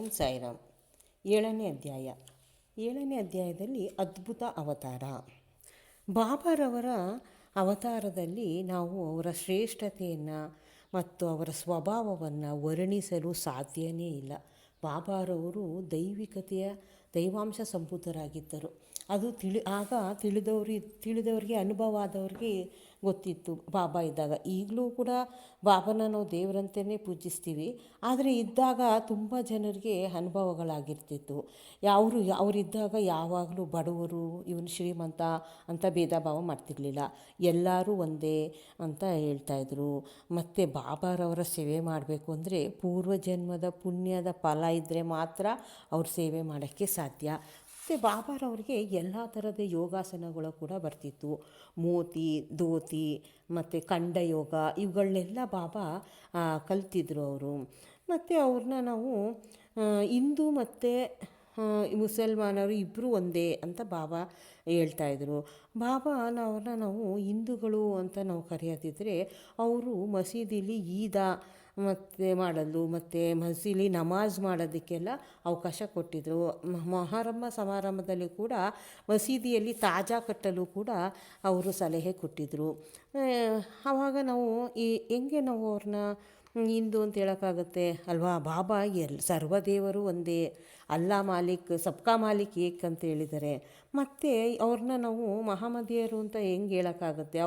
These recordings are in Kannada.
ಓಂ ಸಾಯಿರಾಮ್. 7ನೇ ಅಧ್ಯಾಯ. 7ನೇ ಅಧ್ಯಾಯದಲ್ಲಿ ಅದ್ಭುತ ಅವತಾರ. ಬಾಬಾರವರ ಅವತಾರದಲ್ಲಿ ನಾವು ಅವರ ಶ್ರೇಷ್ಠತೆಯನ್ನು ಮತ್ತು ಅವರ ಸ್ವಭಾವವನ್ನು ವರ್ಣಿಸಲು ಸಾಧ್ಯವೇ ಇಲ್ಲ. ಬಾಬಾರವರು ದೈವಾಂಶ ಸಂಭೂತರಾಗಿದ್ದರು. ಅದು ಆಗ ತಿಳಿದವರಿಗೆ ಅನುಭವ ಆದವ್ರಿಗೆ ಗೊತ್ತಿತ್ತು ಬಾಬಾ ಇದ್ದಾಗ. ಈಗಲೂ ಕೂಡ ಬಾಬಾನ ನಾವು ದೇವರಂತೆಯೇ ಪೂಜಿಸ್ತೀವಿ. ಆದರೆ ಇದ್ದಾಗ ತುಂಬ ಜನರಿಗೆ ಅನುಭವಗಳಾಗಿರ್ತಿತ್ತು. ಅವರಿದ್ದಾಗ ಯಾವಾಗಲೂ ಬಡವರು, ಇವನು ಶ್ರೀಮಂತ ಅಂತ ಭೇದ ಭಾವ ಮಾಡ್ತಿರ್ಲಿಲ್ಲ. ಎಲ್ಲರೂ ಒಂದೇ ಅಂತ ಹೇಳ್ತಾಯಿದ್ರು. ಮತ್ತು ಬಾಬಾರವರ ಸೇವೆ ಮಾಡಬೇಕು ಅಂದರೆ ಪೂರ್ವಜನ್ಮದ ಪುಣ್ಯದ ಫಲ ಇದ್ದರೆ ಮಾತ್ರ ಅವ್ರ ಸೇವೆ ಮಾಡೋಕ್ಕೆ ಸಾಧ್ಯ. ಮತ್ತು ಬಾಬಾರವ್ರಿಗೆ ಎಲ್ಲ ಥರದ ಯೋಗಾಸನಗಳು ಕೂಡ ಬರ್ತಿತ್ತು. ಮೋತಿ, ಧೋತಿ ಮತ್ತು ಖಂಡಯೋಗ ಇವುಗಳನ್ನೆಲ್ಲ ಬಾಬಾ ಕಲ್ತಿದ್ರು ಅವರು. ಮತ್ತು ಅವ್ರನ್ನ ನಾವು ಹಿಂದೂ ಮತ್ತು ಮುಸಲ್ಮಾನರು ಇಬ್ಬರೂ ಒಂದೇ ಅಂತ ಬಾಬಾ ಹೇಳ್ತಾಯಿದ್ರು. ಅವ್ರನ್ನ ನಾವು ಹಿಂದೂಗಳು ಅಂತ ನಾವು ಕರೆಯೋದಿದ್ರೆ ಅವರು ಮಸೀದಿಲಿ ಮತ್ತು ಮಸೀದಿ ನಮಾಜ್ ಮಾಡೋದಕ್ಕೆಲ್ಲ ಅವಕಾಶ ಕೊಟ್ಟಿದ್ದರು. ಮೊಹರಮ್ಮ ಸಮಾರಂಭದಲ್ಲಿ ಕೂಡ ಮಸೀದಿಯಲ್ಲಿ ತಾಜಾ ಕಟ್ಟಲು ಕೂಡ ಅವರು ಸಲಹೆ ಕೊಟ್ಟಿದ್ದರು. ಆವಾಗ ನಾವು ಹೆಂಗೆ ನಾವು ಅವ್ರನ್ನ ಹಿಂದೂ ಅಂತ ಹೇಳೋಕ್ಕಾಗುತ್ತೆ ಅಲ್ವಾ? ಬಾಬಾ ಸರ್ವದೇವರು ಒಂದೇ, ಅಲ್ಲಾ ಮಾಲಿಕ್ ಸಬ್ಕಾ ಮಾಲಿಕ್ ಏಕ್ ಅಂತ ಹೇಳಿದ್ದಾರೆ. ಮತ್ತು ಅವ್ರನ್ನ ನಾವು ಮಹಮ್ಮದಿಯರು ಅಂತ ಹೆಂಗೆ ಹೇಳೋಕ್ಕಾಗುತ್ತೆ?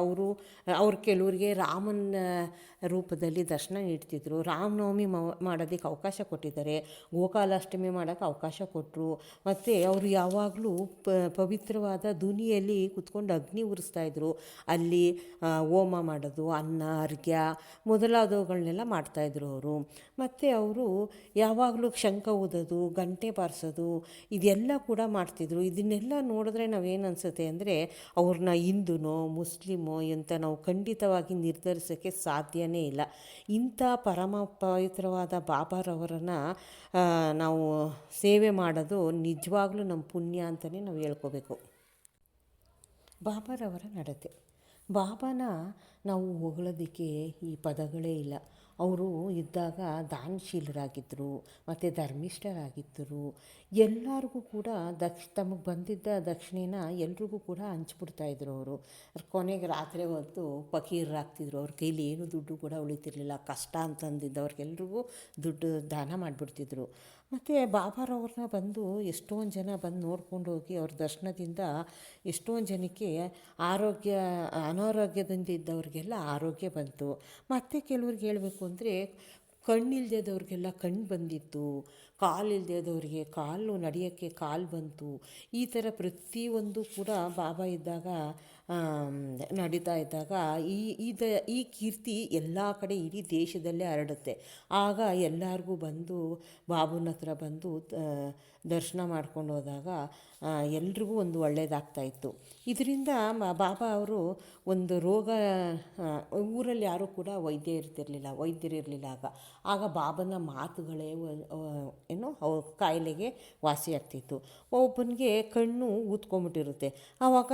ಅವ್ರು ಕೆಲವರಿಗೆ ರಾಮನ ರೂಪದಲ್ಲಿ ದರ್ಶನ ನೀಡ್ತಿದ್ರು. ರಾಮನವಮಿ ಮಾಡೋದಕ್ಕೆ ಅವಕಾಶ ಕೊಟ್ಟಿದ್ದಾರೆ. ಗೋಪಾಲಾಷ್ಟಮಿ ಮಾಡೋಕ್ಕೆ ಅವಕಾಶ ಕೊಟ್ಟರು. ಮತ್ತು ಅವರು ಯಾವಾಗಲೂ ಪವಿತ್ರವಾದ ಧುನಿಯಲ್ಲಿ ಕುತ್ಕೊಂಡು ಅಗ್ನಿ ಉರಿಸ್ತಾಯಿದ್ರು. ಅಲ್ಲಿ ಹೋಮ ಮಾಡೋದು, ಅನ್ನ ಅರ್ಘ್ಯ ಮೊದಲಾದವುಗಳನ್ನೆಲ್ಲ ಮಾಡ್ತಾಯಿದ್ರು ಅವರು. ಮತ್ತು ಅವರು ಯಾವಾಗಲೂ ಶಂಖ ಊದೋದು, ಗಂಟೆ ಬಾರಿಸೋದು ಇದೆಲ್ಲ ಕೂಡ ಮಾಡ್ತಿದ್ರು. ಇದನ್ನೆಲ್ಲ ನೋಡಿದ್ರೆ ನಾವೇನು ಅನಿಸುತ್ತೆ ಅಂದರೆ ಅವ್ರನ್ನ ಹಿಂದೂನೋ ಮುಸ್ಲಿಮೋ ಅಂತ ನಾವು ಖಂಡಿತವಾಗಿ ನಿರ್ಧರಿಸೋಕ್ಕೆ ಸಾಧ್ಯವೇ ಇಲ್ಲ. ಇಂಥ ಪರಮ ಪವಿತ್ರವಾದ ಬಾಬಾರವರನ್ನು ನಾವು ಸೇವೆ ಮಾಡೋದು ನಿಜವಾಗ್ಲೂ ನಮ್ಮ ಪುಣ್ಯ ಅಂತಲೇ ನಾವು ಹೇಳ್ಕೋಬೇಕು. ಬಾಬಾರವರ ನಡತೆ. ಬಾಬಾನ ನಾವು ಹೊಗಳೋದಕ್ಕೆ ಈ ಪದಗಳೇ ಇಲ್ಲ. ಅವರು ಇದ್ದಾಗ ದಾನಶೀಲರಾಗಿದ್ದರು ಮತ್ತು ಧರ್ಮಿಷ್ಠರಾಗಿದ್ದರು. ಎಲ್ಲರಿಗೂ ಕೂಡ ತಮಗೆ ಬಂದಿದ್ದ ದಕ್ಷಿಣೆನ ಎಲ್ರಿಗೂ ಕೂಡ ಹಂಚ್ಬಿಡ್ತಾಯಿದ್ರು ಅವರು. ಕೊನೆಗೆ ರಾತ್ರಿ ಹೊತ್ತು ಫಕೀರರಾಗ್ತಿದ್ರು. ಅವ್ರ ಕೈಲಿ ಏನು ದುಡ್ಡು ಕೂಡ ಉಳಿತಿರ್ಲಿಲ್ಲ. ಕಷ್ಟ ಅಂತಂದಿದ್ದವ್ರಿಗೆಲ್ರಿಗೂ ದುಡ್ಡು ದಾನ ಮಾಡಿಬಿಡ್ತಿದ್ರು. ಮತ್ತು ಬಾಬಾರವ್ರನ್ನ ಎಷ್ಟೊಂದು ಜನ ಬಂದು ನೋಡ್ಕೊಂಡು ಹೋಗಿ ಅವ್ರ ದರ್ಶನದಿಂದ ಎಷ್ಟೊಂದು ಜನಕ್ಕೆ ಅನಾರೋಗ್ಯದಿಂದ ಇದ್ದವ್ರಿಗೆಲ್ಲ ಆರೋಗ್ಯ ಬಂತು. ಮತ್ತು ಕೆಲವ್ರಿಗೆ ಹೇಳಬೇಕು ಅಂದರೆ ಕಣ್ಣಿಲ್ದೇದವ್ರಿಗೆಲ್ಲ ಕಣ್ಣು ಬಂದಿತ್ತು, ಕಾಲಿಲ್ದೇದವ್ರಿಗೆ ಕಾಲು ನಡೆಯೋಕ್ಕೆ ಕಾಲು ಬಂತು. ಈ ಥರ ಪ್ರತಿಯೊಂದು ಕೂಡ ಬಾಬಾ ಇದ್ದಾಗ ನಡೀತಾ ಇದ್ದಾಗ ಈ ಕೀರ್ತಿ ಎಲ್ಲ ಕಡೆ ಇಡೀ ದೇಶದಲ್ಲೇ ಹರಡುತ್ತೆ. ಆಗ ಎಲ್ಲರಿಗೂ ಬಾಬುನ ಹತ್ರ ಬಂದು ದರ್ಶನ ಮಾಡ್ಕೊಂಡು ಹೋದಾಗ ಎಲ್ರಿಗೂ ಒಂದು ಒಳ್ಳೆಯದಾಗ್ತಾಯಿತ್ತು. ಇದರಿಂದ ಬಾಬಾ ಅವರು ಒಂದು ರೋಗ, ಊರಲ್ಲಿ ಯಾರೂ ಕೂಡ ವೈದ್ಯರಿರಲಿಲ್ಲ ಆಗ ಬಾಬನ ಮಾತುಗಳೇ ಕಾಯಿಲೆಗೆ ವಾಸಿಯಾಗ್ತಿತ್ತು. ಒಬ್ಬನಿಗೆ ಕಣ್ಣು ಊದ್ಕೊಂಬಿಟ್ಟಿರುತ್ತೆ. ಆವಾಗ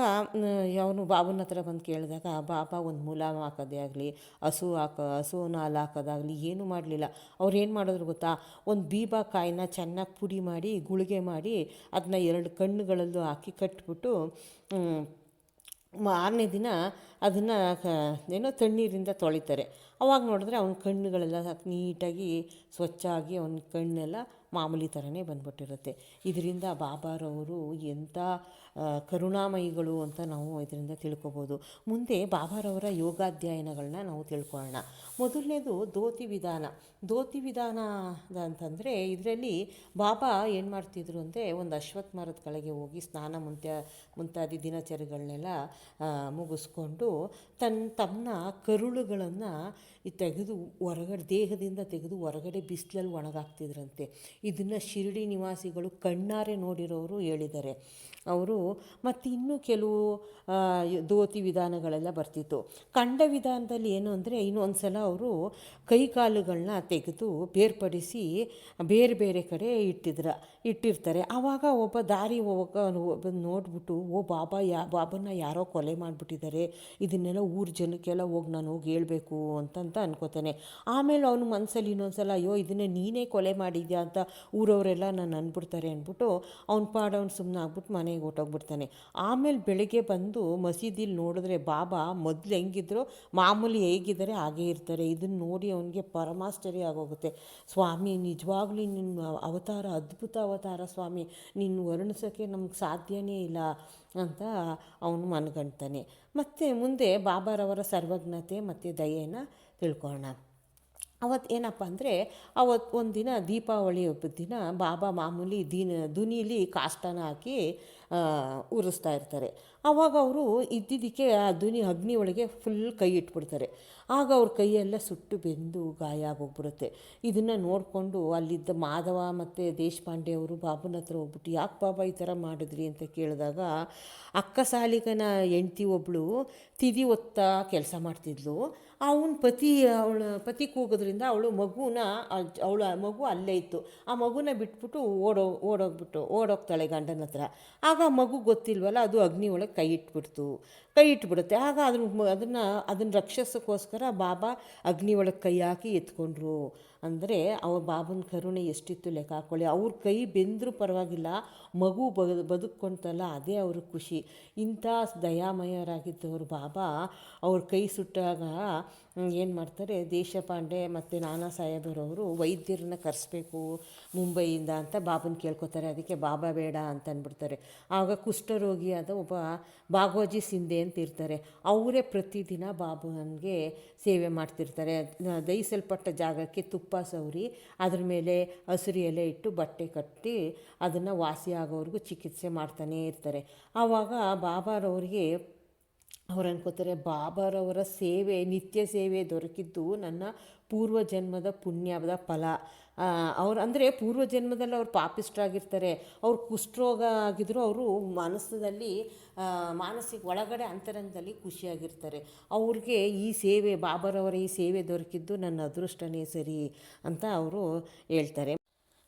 ಅವನು ಬಾಬನ ಹತ್ರ ಬಂದು ಕೇಳಿದಾಗ ಬಾಬಾ ಒಂದು ಮುಲಾಮ್ ಹಾಕೋದೇ ಆಗಲಿ, ಹಸುವಿನ ಹಾಲು ಹಾಕೋದಾಗಲಿ ಏನೂ ಮಾಡಲಿಲ್ಲ. ಅವ್ರು ಏನು ಮಾಡಿದ್ರು ಗೊತ್ತಾ? ಒಂದು ಬೀಬಾಕಾಯಿನ ಚೆನ್ನಾಗಿ ಪುಡಿ ಮಾಡಿ ಗುಳಿಗೆ ಮಾಡಿ ಅದನ್ನ 2 ಕಣ್ಣುಗಳಲ್ಲೂ ಹಾಕಿ ಕಟ್ಬಿಟ್ಟು 6ನೇ ದಿನ ಅದನ್ನು ತಣ್ಣೀರಿಂದ ತೊಳಿತಾರೆ. ಅವಾಗ ನೋಡಿದ್ರೆ ಅವನ ಕಣ್ಣುಗಳೆಲ್ಲ ನೀಟಾಗಿ ಸ್ವಚ್ಛ ಆಗಿ ಅವನ ಕಣ್ಣೆಲ್ಲ ಮಾಮೂಲಿ ಥರನೇ ಬಂದ್ಬಿಟ್ಟಿರುತ್ತೆ. ಇದರಿಂದ ಬಾಬಾರವರು ಎಂಥ ಕರುಣಾಮಯಿಗಳು ಅಂತ ನಾವು ಇದರಿಂದ ತಿಳ್ಕೊಬೋದು. ಮುಂದೆ ಬಾಬಾರವರ ಯೋಗಾಧ್ಯಯನಗಳನ್ನ ನಾವು ತಿಳ್ಕೊಳ್ಳೋಣ. ಮೊದಲನೇದು ಧೋತಿ ವಿಧಾನ ಅಂತಂದರೆ ಇದರಲ್ಲಿ ಬಾಬಾ ಏನು ಮಾಡ್ತಿದ್ರು ಅಂದರೆ ಒಂದು ಅಶ್ವತ್ಥ ಮರದ ಕೆಳಗೆ ಹೋಗಿ ಸ್ನಾನ ಮುಂತಾದಿ ದಿನಚರಿಗಳನ್ನೆಲ್ಲ ಮುಗಿಸ್ಕೊಂಡು ತಮ್ಮ ಕರುಳುಗಳನ್ನು ತೆಗೆದು ದೇಹದಿಂದ ತೆಗೆದು ಹೊರಗಡೆ ಬಿಸಿಲಲ್ಲಿ ಒಣಗಾಕ್ತಿದ್ರಂತೆ. ಇದನ್ನು ಶಿರಡಿ ನಿವಾಸಿಗಳು ಕಣ್ಣಾರೆ ನೋಡಿರೋರು ಹೇಳಿದ್ದಾರೆ ಅವರು. ಮತ್ತು ಇನ್ನೂ ಕೆಲವು ಧೋತಿ ವಿಧಾನಗಳೆಲ್ಲ ಬರ್ತಿತ್ತು. ಖಂಡ ವಿಧಾನದಲ್ಲಿ ಏನು ಅಂದರೆ ಇನ್ನೊಂದು ಸಲ ಅವರು ಕೈಕಾಲುಗಳನ್ನ ತೆಗೆದು ಬೇರ್ಪಡಿಸಿ ಬೇರೆ ಬೇರೆ ಕಡೆ ಇಟ್ಟಿರ್ತಾರೆ. ಆವಾಗ ಒಬ್ಬ ದಾರಿ ನೋಡಿಬಿಟ್ಟು ಬಾಬನ ಯಾರೋ ಕೊಲೆ ಮಾಡಿಬಿಟ್ಟಿದ್ದಾರೆ, ಇದನ್ನೆಲ್ಲ ಊರ ಜನಕ್ಕೆಲ್ಲ ನಾನು ಹೋಗಿ ಹೇಳಬೇಕು ಅಂತಂದು ಅಂತ ಅನ್ಕೋತಾನೆ. ಆಮೇಲೆ ಅವನು ಮನಸ್ಸಲ್ಲಿ ಇನ್ನೊಂದ್ಸಲ ಅಯ್ಯೋ ಇದನ್ನೇ ನೀನೇ ಕೊಲೆ ಮಾಡಿದ್ಯಾ ಅಂತ ಊರವರೆಲ್ಲ ನಾನು ಅಂದ್ಬಿಡ್ತಾರೆ ಅಂದ್ಬಿಟ್ಟು ಅವ್ನ ಪಾಡು ಅವ್ನು ಸುಮ್ಮನೆ ಆಗ್ಬಿಟ್ಟು ಮನೆಗೆ ಹೊರ್ಟೋಗ್ಬಿಡ್ತಾನೆ. ಆಮೇಲೆ ಬೆಳಗ್ಗೆ ಬಂದು ಮಸೀದಿಲಿ ನೋಡಿದ್ರೆ ಬಾಬಾ ಮೊದಲು ಹೆಂಗಿದ್ರು ಮಾಮೂಲಿ ಹೇಗಿದ್ದಾರೆ ಹಾಗೇ ಇರ್ತಾರೆ. ಇದನ್ನು ನೋಡಿ ಅವನಿಗೆ ಪರಮಾಶ್ಚರ್ಯ ಆಗೋಗುತ್ತೆ. ಸ್ವಾಮಿ ನಿಜವಾಗ್ಲೂ ನಿನ್ನ ಅವತಾರ ಅದ್ಭುತ ಅವತಾರ ಸ್ವಾಮಿ, ನಿನ್ನ ವರ್ಣಿಸೋಕ್ಕೆ ನಮ್ಗೆ ಸಾಧ್ಯನೇ ಇಲ್ಲ ಅಂತ ಅವನು ಮನಗಂಡ್ತಾನೆ. ಮತ್ತು ಮುಂದೆ ಬಾಬಾರವರ ಸರ್ವಜ್ಞತೆ ಮತ್ತು ದಯೆಯನ್ನು ತಿಳ್ಕೊಳ್ಳೋಣ. ಅವತ್ತು ಏನಪ್ಪ ಅಂದರೆ ಅವತ್ತು ಒಂದಿನ ದೀಪಾವಳಿ ಹಬ್ಬದ ದಿನ ಬಾಬಾ ಮಾಮೂಲಿ ದುನಿಲಿ ಕಾಷ್ಟನ ಹಾಕಿ ಉರಿಸ್ತಾ ಇರ್ತಾರೆ. ಆವಾಗ ಅವರು ಇದ್ದಿದ್ದಕ್ಕೆ ಆ ಅಗ್ನಿ ಒಳಗೆ ಫುಲ್ ಕೈ ಇಟ್ಬಿಡ್ತಾರೆ. ಆಗ ಅವ್ರ ಕೈಯೆಲ್ಲ ಸುಟ್ಟು ಬೆಂದು ಗಾಯ ಆಗೋಗ್ಬಿಡುತ್ತೆ. ಇದನ್ನು ನೋಡಿಕೊಂಡು ಅಲ್ಲಿದ್ದ ಮಾಧವ ಮತ್ತು ದೇಶಪಾಂಡೆ ಅವರು ಬಾಬನ ಹತ್ರ ಹೋಗ್ಬಿಟ್ಟು ಯಾಕೆ ಬಾಬಾ ಈ ಥರ ಮಾಡಿದ್ರಿ ಅಂತ ಕೇಳಿದಾಗ ಅಕ್ಕ ಸಾಲಿಗನ ಹೆಂಡ್ತಿ ಒಬ್ಬಳು ತಿದಿ ಒತ್ತಾ ಕೆಲಸ ಮಾಡ್ತಿದ್ಲು. ಅವನ ಅವಳ ಪತಿ ಕೂಗೋದ್ರಿಂದ ಅವಳ ಮಗು ಅಲ್ಲೇ ಇತ್ತು. ಆ ಮಗುನ ಬಿಟ್ಬಿಟ್ಟು ಓಡೋಗ್ತಾಳೆ ಗಂಡನ ಹತ್ರ. ಆಗ ಆ ಮಗು ಗೊತ್ತಿಲ್ವಲ್ಲ, ಅದು ಅಗ್ನಿ ಒಳಗೆ ಕೈ ಇಟ್ಬಿಡುತ್ತೆ. ಆಗ ಅದನ್ನು ರಕ್ಷಿಸೋಕ್ಕೋಸ್ಕರ ಬಾಬಾ ಅಗ್ನಿ ಒಳಗೆ ಕೈ ಹಾಕಿ ಎತ್ಕೊಂಡ್ರು. ಅಂದರೆ ಅವ್ರ ಬಾಬನ ಕರುಣೆ ಎಷ್ಟಿತ್ತು ಲೆಕ್ಕ ಹಾಕ್ಕೊಳ್ಳಿ. ಅವ್ರ ಕೈ ಬೆಂದರೂ ಪರವಾಗಿಲ್ಲ, ಮಗು ಬದುಕೊಂತಲ್ಲ ಅದೇ ಅವ್ರ ಖುಷಿ. ಇಂಥ ದಯಾಮಯರಾಗಿದ್ದವರು ಬಾಬಾ ಅವ್ರ ಕೈ ಸುಟ್ಟಾಗ ಏನು ಮಾಡ್ತಾರೆ, ದೇಶಪಾಂಡೆ ಮತ್ತು ನಾನಾ ಸಾಹೇಬರವರು ವೈದ್ಯರನ್ನ ಕರೆಸ್ಬೇಕು ಮುಂಬೈಯಿಂದ ಅಂತ ಬಾಬನ ಕೇಳ್ಕೊತಾರೆ. ಅದಕ್ಕೆ ಬಾಬಾ ಬೇಡ ಅಂತ ಅಂದ್ಬಿಡ್ತಾರೆ. ಆಗ ಕುಷ್ಠರೋಗಿಯಾದ ಒಬ್ಬ ಬಾಗೋಜಿ ಸಿಂಧೆ ಅಂತ ಇರ್ತಾರೆ. ಅವರೇ ಪ್ರತಿದಿನ ಬಾಬನಿಗೆ ಸೇವೆ ಮಾಡ್ತಿರ್ತಾರೆ. ದಹಿಸಲ್ಪಟ್ಟ ಜಾಗಕ್ಕೆ ತುಪ್ಪ ಸವರಿ ಅದ್ರ ಮೇಲೆ ಹಸಿರು ಎಲೆ ಇಟ್ಟು ಬಟ್ಟೆ ಕಟ್ಟಿ ಅದನ್ನು ವಾಸಿ ಆಗೋವರೆಗೂ ಚಿಕಿತ್ಸೆ ಮಾಡ್ತಾನೇ ಇರ್ತಾರೆ. ಆವಾಗ ಬಾಬಾರವರಿಗೆ ಅವ್ರು ಅನ್ಕೋತಾರೆ, ಬಾಬಾರವರ ಸೇವೆ, ನಿತ್ಯ ಸೇವೆ ದೊರಕಿದ್ದು ನನ್ನ ಪೂರ್ವಜನ್ಮದ ಪುಣ್ಯದ ಫಲ. ಅಂದರೆ ಪೂರ್ವಜನ್ಮದಲ್ಲಿ ಅವ್ರು ಪಾಪಿಷ್ಟ್ರಾಗಿರ್ತಾರೆ. ಅವ್ರು ಕುಷ್ಠರೋಗ ಆಗಿದ್ರು ಅವರು ಮಾನಸಿಕ ಒಳಗಡೆ ಅಂತರಂಗದಲ್ಲಿ ಖುಷಿಯಾಗಿರ್ತಾರೆ. ಅವ್ರಿಗೆ ಈ ಸೇವೆ, ಬಾಬಾರವರ ಈ ಸೇವೆ ದೊರಕಿದ್ದು ನನ್ನ ಅದೃಷ್ಟನೇ ಸರಿ ಅಂತ ಅವರು ಹೇಳ್ತಾರೆ.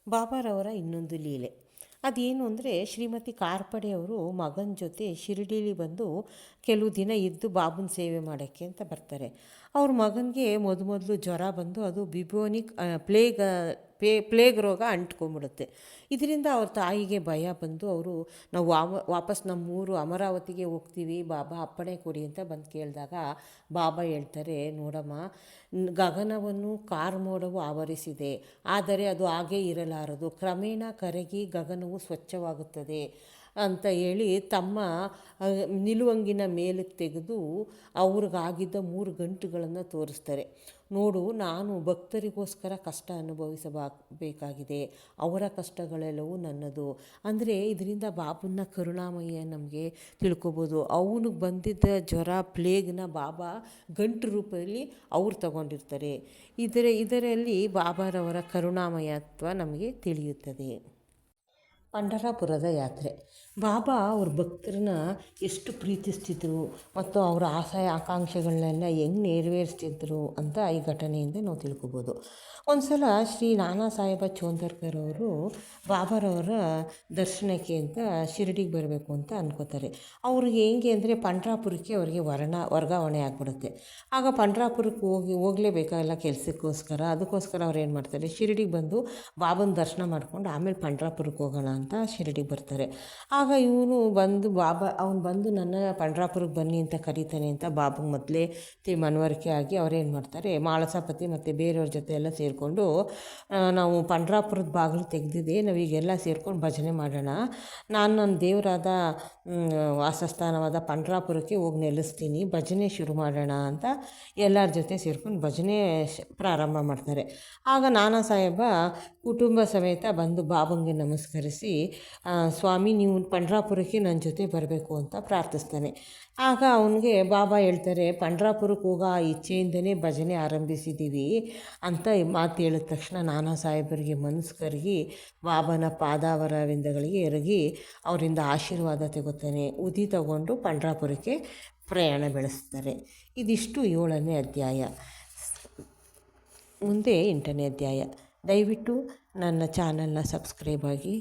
ಬಾಬಾರವರ ಇನ್ನೊಂದು ಲೀಲೆ ಅದೇನು ಅಂದರೆ, ಶ್ರೀಮತಿ ಕಾರ್ಪಡೆಯವರು ಮಗನ ಜೊತೆ ಶಿರಡೀಲಿ ಬಂದು ಕೆಲವು ದಿನ ಇದ್ದು ಬಾಬನ ಸೇವೆ ಮಾಡೋಕ್ಕೆ ಅಂತ ಬರ್ತಾರೆ. ಅವ್ರ ಮಗನಿಗೆ ಮೊದಲು ಜ್ವರ ಬಂದು ಅದು ಬಿಬೋನಿಕ್ ಪ್ಲೇಗ್ ರೋಗ ಅಂಟ್ಕೊಂಡ್ಬಿಡುತ್ತೆ. ಇದರಿಂದ ಅವ್ರ ತಾಯಿಗೆ ಭಯ ಬಂದು ಅವರು ನಾವು ವಾಪಸ್ ನಮ್ಮೂರು ಅಮರಾವತಿಗೆ ಹೋಗ್ತೀವಿ, ಬಾಬಾ ಅಪ್ಪಣೆ ಕೊಡಿ ಅಂತ ಬಂದು ಕೇಳಿದಾಗ ಬಾಬಾ ಹೇಳ್ತಾರೆ, ನೋಡಮ್ಮ, ಗಗನವನ್ನು ಕಾರ್ಮೋಡವು ಆವರಿಸಿದೆ, ಆದರೆ ಅದು ಹಾಗೇ ಇರಲಾರದು, ಕ್ರಮೇಣ ಕರಗಿ ಗಗನವು ಸ್ವಚ್ಛವಾಗುತ್ತದೆ ಅಂತ ಹೇಳಿ ತಮ್ಮ ನಿಲುವಂಗಿನ ಮೇಲಕ್ಕೆ ತೆಗೆದು ಅವ್ರಿಗಾಗಿದ್ದ 3 ಗಂಟುಗಳನ್ನು ತೋರಿಸ್ತಾರೆ. ನೋಡು, ನಾನು ಭಕ್ತರಿಗೋಸ್ಕರ ಕಷ್ಟ ಅನುಭವಿಸಬೇಕಾಗಿದೆ, ಅವರ ಕಷ್ಟಗಳೆಲ್ಲವೂ ನನ್ನದು. ಅಂದರೆ ಇದರಿಂದ ಬಾಬನ ಕರುಣಾಮಯ ನಮಗೆ ತಿಳ್ಕೊಬೋದು. ಅವನಿಗೆ ಬಂದಿದ್ದ ಜ್ವರ, ಪ್ಲೇಗ್ನ ಬಾಬಾ ಗಂಟು ರೂಪದಲ್ಲಿ ಅವ್ರು ತಗೊಂಡಿರ್ತಾರೆ. ಇದರಲ್ಲಿ ಬಾಬಾರವರ ಕರುಣಾಮಯತ್ವ ನಮಗೆ ತಿಳಿಯುತ್ತದೆ. ಪಂಢರಾಪುರದ ಯಾತ್ರೆ. ಬಾಬಾ ಅವ್ರ ಭಕ್ತರನ್ನ ಎಷ್ಟು ಪ್ರೀತಿಸ್ತಿದ್ರು ಮತ್ತು ಅವರ ಆಸೆ ಆಕಾಂಕ್ಷೆಗಳನ್ನೆಲ್ಲ ಹೆಂಗೆ ನೆರವೇರಿಸ್ತಿದ್ರು ಅಂತ ಈ ಘಟನೆಯಿಂದ ನಾವು ತಿಳ್ಕೊಬೋದು. ಒಂದು ಸಲ ಶ್ರೀ ನಾನಾ ಸಾಹೇಬ ಚೋಂದರ್ಕರ್ ಅವರು ಬಾಬಾರವರ ದರ್ಶನಕ್ಕೆ ಅಂತ ಶಿರಡಿಗೆ ಬರಬೇಕು ಅಂತ ಅಂದ್ಕೋತಾರೆ. ಅವ್ರಿಗೆ ಹೆಂಗೆ ಅಂದರೆ ಪಂಢರಾಪುರಕ್ಕೆ ಅವರಿಗೆ ವರ್ಗಾವಣೆ ಆಗಿಬಿಡುತ್ತೆ. ಆಗ ಪಂಢರಾಪುರಕ್ಕೆ ಹೋಗಲೇಬೇಕಾಗಿಲ್ಲ ಕೆಲಸಕ್ಕೋಸ್ಕರ. ಅದಕ್ಕೋಸ್ಕರ ಅವ್ರು ಏನು ಮಾಡ್ತಾರೆ, ಶಿರಡಿಗೆ ಬಂದು ಬಾಬನ ದರ್ಶನ ಮಾಡ್ಕೊಂಡು ಆಮೇಲೆ ಪಂಢರಾಪುರಕ್ಕೆ ಹೋಗೋಣ ಅಂತ ಶಿರಡಿಗೆ ಬರ್ತಾರೆ. ಆಗ ಅವನು ಬಂದು ನನ್ನ ಪಂಢರಾಪುರಕ್ಕೆ ಬನ್ನಿ ಅಂತ ಕರೀತಾನೆ ಅಂತ ಬಾಬಂಗೆ ಮೊದಲೇ ಮನವರಿಕೆ ಆಗಿ ಅವ್ರೇನು ಮಾಡ್ತಾರೆ, ಮಾಳಸಾಪತಿ ಮತ್ತು ಬೇರೆಯವ್ರ ಜೊತೆ ಎಲ್ಲ ಸೇರಿಕೊಂಡು ನಾವು ಪಂಢರಾಪುರದ ಬಾಗಿಲು ತೆಗೆದಿದೆ, ನಾವೀಗೆಲ್ಲ ಸೇರ್ಕೊಂಡು ಭಜನೆ ಮಾಡೋಣ, ನಾನು ನನ್ನ ದೇವರಾದ ವಾಸಸ್ಥಾನವಾದ ಪಂಢರಾಪುರಕ್ಕೆ ಹೋಗಿ ನೆಲೆಸ್ತೀನಿ, ಭಜನೆ ಶುರು ಮಾಡೋಣ ಅಂತ ಎಲ್ಲರ ಜೊತೆ ಸೇರ್ಕೊಂಡು ಭಜನೆ ಪ್ರಾರಂಭ ಮಾಡ್ತಾರೆ. ಆಗ ನಾನಾ ಸಾಹೇಬ ಕುಟುಂಬ ಸಮೇತ ಬಂದು ಬಾಬಂಗೆ ನಮಸ್ಕರಿಸಿ, ಸ್ವಾಮಿ ನೀವು ಪಂಢರಾಪುರಕ್ಕೆ ನನ್ನ ಜೊತೆ ಬರಬೇಕು ಅಂತ ಪ್ರಾರ್ಥಿಸ್ತಾನೆ. ಆಗ ಅವನಿಗೆ ಬಾಬಾ ಹೇಳ್ತಾರೆ, ಪಂಢರಾಪುರಕ್ಕೆ ಹೋಗೋ ಇಚ್ಛೆಯಿಂದನೇ ಭಜನೆ ಆರಂಭಿಸಿದ್ದೀವಿ ಅಂತ ಮಾತು ಹೇಳಿದ ತಕ್ಷಣ ನಾನಾ ಸಾಹೇಬರಿಗೆ ಮನಸ್ಸು ಕರಗಿ ಬಾಬನ ಪಾದಾವರವಿಂದಗಳಿಗೆ ಎರಗಿ ಅವರಿಂದ ಆಶೀರ್ವಾದ ತೆಗೋತಾನೆ. ಉದಿ ತಗೊಂಡು ಪಂಢರಾಪುರಕ್ಕೆ ಪ್ರಯಾಣ ಬೆಳೆಸ್ತಾರೆ. ಇದಿಷ್ಟು 7ನೇ ಅಧ್ಯಾಯ. ಮುಂದೆ 8ನೇ ಅಧ್ಯಾಯ. ದಯವಿಟ್ಟು ನನ್ನ ಚಾನಲ್ನ ಸಬ್ಸ್ಕ್ರೈಬ್ ಆಗಿ.